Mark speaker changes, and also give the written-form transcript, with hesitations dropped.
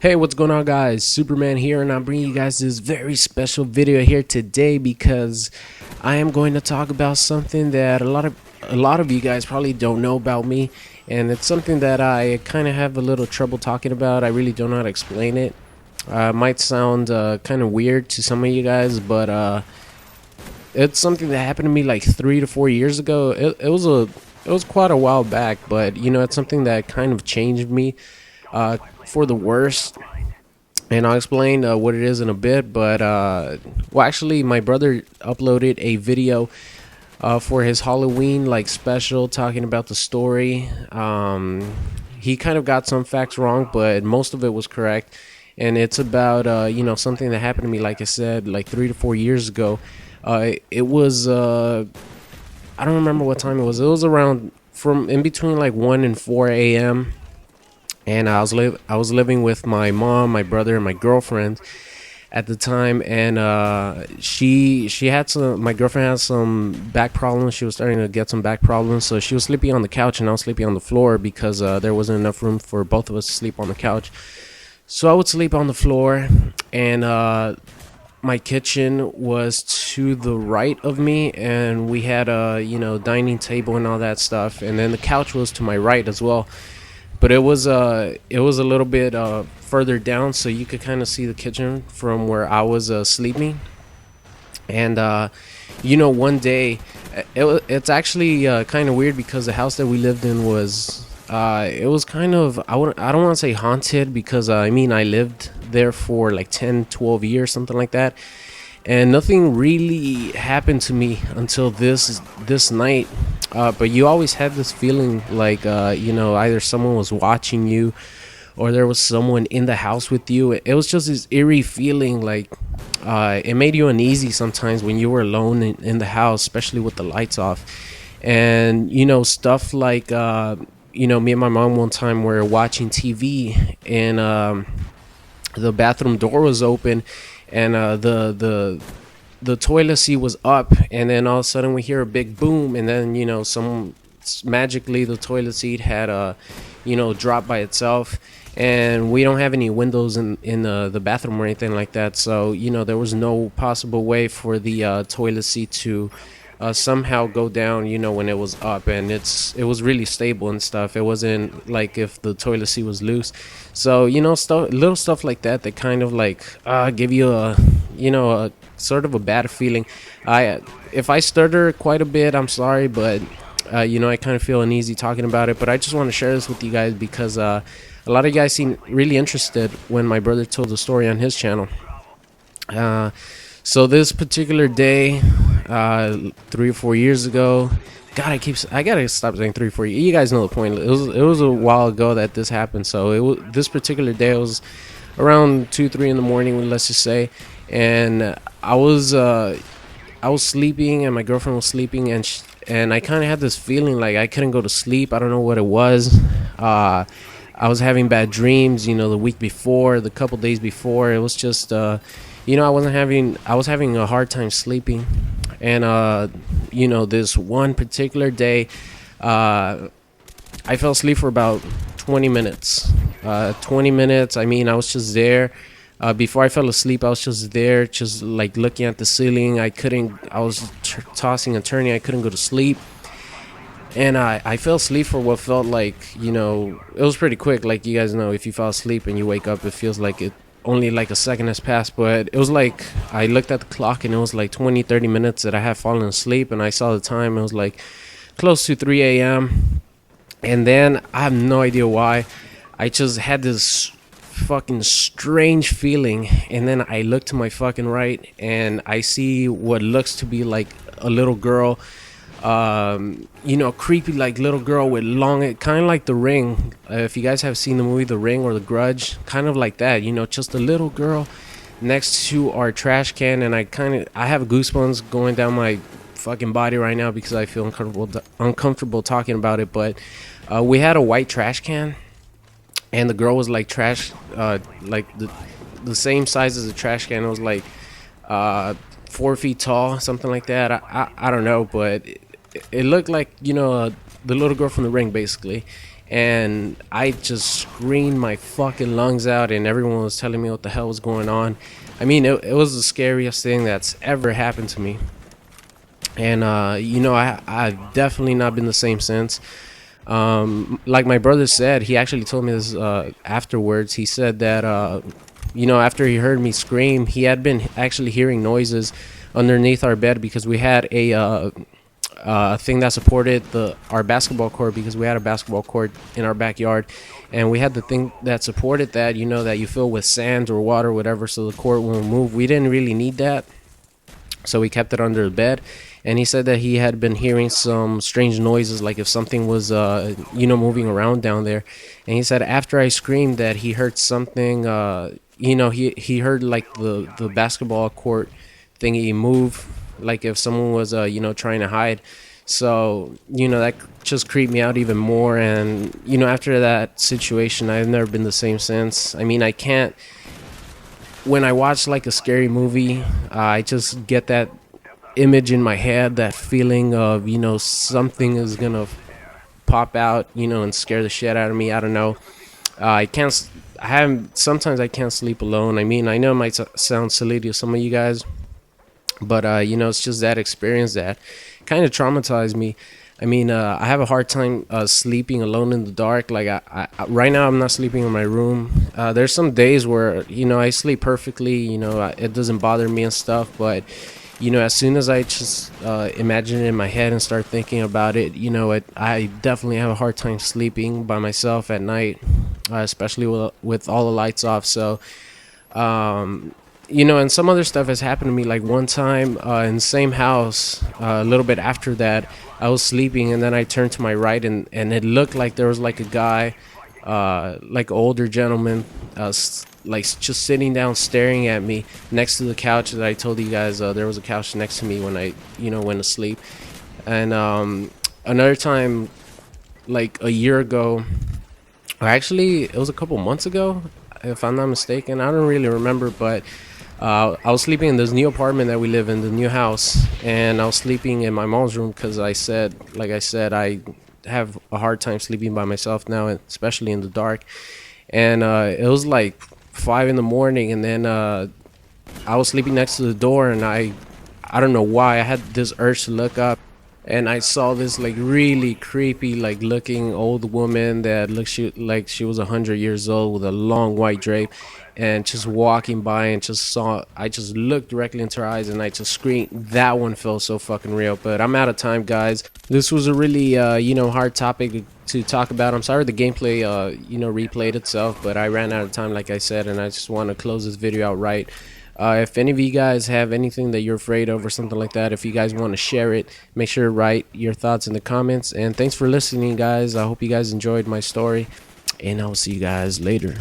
Speaker 1: Hey, what's going on, guys? Superman here, and I'm bringing you guys this very special video here today because I am going to talk about something that a lot of you guys probably don't know about me, and it's something that I kind of have a little trouble talking about. I really don't know how to explain it. Might sound kind of weird to some of you guys, but it's something that happened to me like 3 to 4 years ago. It was quite a while back, but it's something that kind of changed me for the worst, and I'll explain what it is in a bit. But well, actually, my brother uploaded a video for his Halloween like special talking about the story. He kind of got some facts wrong, but most of it was correct. And it's about something that happened to me, like I said, like 3 to 4 years ago. It was I don't remember what time it was. It was around from in between like 1 and 4 a.m. And I was living with my mom, my brother, and my girlfriend at the time. And she had some my girlfriend had some back problems. She was starting to get some back problems, so she was sleeping on the couch, and I was sleeping on the floor because there wasn't enough room for both of us to sleep on the couch. So I would sleep on the floor, and my kitchen was to the right of me, and we had a dining table and all that stuff, and then the couch was to my right as well. But it was a little bit further down, so you could kind of see the kitchen from where I was sleeping. And one day, it's actually kind of weird because the house that we lived in was it was kind of, I don't want to say haunted, because I mean, I lived there for like 10, 12 years, something like that, and nothing really happened to me until this night. But you always had this feeling like either someone was watching you, or there was someone in the house with you. It was just this eerie feeling, like it made you uneasy sometimes when you were alone in the house, especially with the lights off. And stuff like me and my mom one time were watching TV, and the bathroom door was open, and the toilet seat was up, and then all of a sudden we hear a big boom, and then some magically the toilet seat had dropped by itself. And we don't have any windows in the bathroom or anything like that, so there was no possible way for the toilet seat to somehow go down when it was up. And it was really stable and stuff. It wasn't like if the toilet seat was loose. So little stuff like that that kind of like give you a sort of a bad feeling. If I stutter quite a bit, I'm sorry, but I kind of feel uneasy talking about it. But I just want to share this with you guys because a lot of you guys seemed really interested when my brother told the story on his channel. So this particular day, 3 or 4 years ago. God, I gotta stop saying 3 4 years. You guys know the point. It was a while ago that this happened. So this particular day, it was around 2 3 in the morning, let's just say. And I was sleeping, and my girlfriend was sleeping, and I kind of had this feeling like I couldn't go to sleep. I don't know what it was. I was having bad dreams. The week before, the couple days before, it was just I was having a hard time sleeping. And this one particular day, I fell asleep for about 20 minutes. 20 minutes. I mean, I was just there. Before I fell asleep, I was just there, just like looking at the ceiling. I was tossing and turning. I couldn't go to sleep. And I fell asleep for what felt like, it was pretty quick. Like, you guys know, if you fall asleep and you wake up, it feels like it only like a second has passed. But it was like, I looked at the clock, and it was like 20, 30 minutes that I had fallen asleep. And I saw the time. It was like close to 3 a.m. And then I have no idea why, I just had this fucking strange feeling. And then I look to my fucking right, and I see what looks to be like a little girl, creepy like little girl with long, kind of like The Ring. If you guys have seen the movie The Ring or The Grudge, kind of like that. Just a little girl next to our trash can. And I have goosebumps going down my fucking body right now because I feel uncomfortable talking about it. But we had a white trash can, and the girl was like like the same size as the trash can. It was like 4 feet tall, something like that. I don't know, but it looked like the little girl from The Ring, basically. and I just screamed my fucking lungs out, and everyone was telling me what the hell was going on. I mean, it was the scariest thing that's ever happened to me. And I've definitely not been the same since. Like my brother said, he actually told me this afterwards. He said that after he heard me scream, he had been actually hearing noises underneath our bed, because we had a thing that supported our basketball court, because we had a basketball court in our backyard, and we had the thing that supported that, that you fill with sand or water, whatever, so the court won't move. We didn't really need that, so we kept it under the bed. And he said that he had been hearing some strange noises, like if something was moving around down there. And he said after I screamed that he heard something, he heard like the basketball court thingy move, like if someone was trying to hide. So that just creeped me out even more. And after that situation, I've never been the same since. I mean, I can't, when I watch like a scary movie, I just get that image in my head, that feeling of something is gonna pop out, and scare the shit out of me. I don't know. I can't. I haven't. Sometimes I can't sleep alone. I mean, I know it might sound silly to some of you guys, but it's just that experience that kind of traumatized me. I mean, I have a hard time sleeping alone in the dark. Like right now, I'm not sleeping in my room. There's some days where I sleep perfectly. It doesn't bother me and stuff. But as soon as I just imagine it in my head and start thinking about it, I definitely have a hard time sleeping by myself at night, especially with all the lights off. So. And some other stuff has happened to me. Like one time in the same house, a little bit after that, I was sleeping, and then I turned to my right, and it looked like there was like a guy, like an older gentleman, like just sitting down staring at me next to the couch that I told you guys. There was a couch next to me when I went to sleep. And another time, like a year ago, or actually it was a couple months ago, if I'm not mistaken. I don't really remember, but I was sleeping in this new apartment that we live in, the new house, and I was sleeping in my mom's room because like I said, I have a hard time sleeping by myself now, especially in the dark. And it was like 5 in the morning, and then I was sleeping next to the door, and I don't know why I had this urge to look up, and I saw this like really creepy, like looking old woman that looked like she was 100 years old, with a long white drape, and just walking by, and I just looked directly into her eyes, and I just screamed. That one felt so fucking real. But I'm out of time, guys. This was a really hard topic to talk about. I'm sorry the gameplay replayed itself, but I ran out of time, like I said, and I just want to close this video out right. If any of you guys have anything that you're afraid of or something like that, if you guys want to share it, make sure to write your thoughts in the comments. And thanks for listening, guys. I hope you guys enjoyed my story, and I will see you guys later.